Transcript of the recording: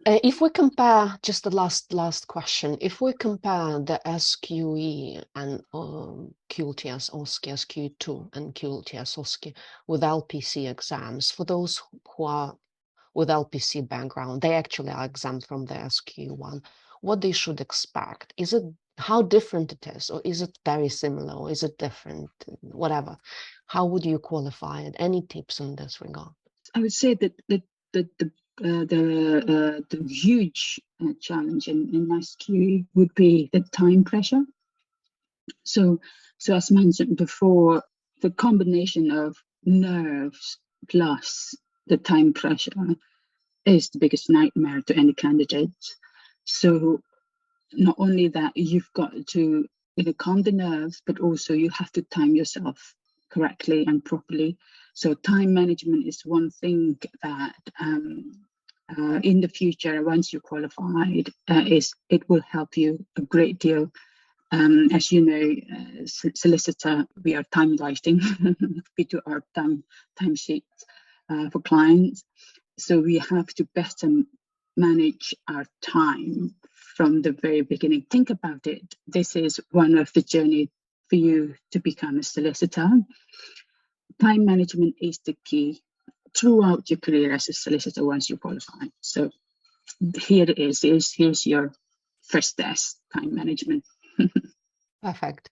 If we compare, just the last question, if we compare the SQE and QLTS OSCE SQE2 and QLTS OSCE with LPC exams, for those who are with LPC background, they actually are exempt from the SQE1, what they should expect? Is it how different it is, or is it very similar, or is it different, whatever? How would you qualify it? Any tips in this regard? I would say that the huge challenge in SQE would be the time pressure. So as mentioned before, the combination of nerves plus the time pressure is the biggest nightmare to any candidate. So not only that, you've got to calm the nerves, but also you have to time yourself correctly and properly. So time management is one thing that in the future, once you're qualified, it will help you a great deal. As you know, solicitor, we are time writing. We do our time sheets for clients. So we have to better manage our time from the very beginning. Think about it. This is one of the journey for you to become a solicitor. Time management is the key throughout your career as a solicitor once you qualify. So here it is. Here's your first test, time management. Perfect.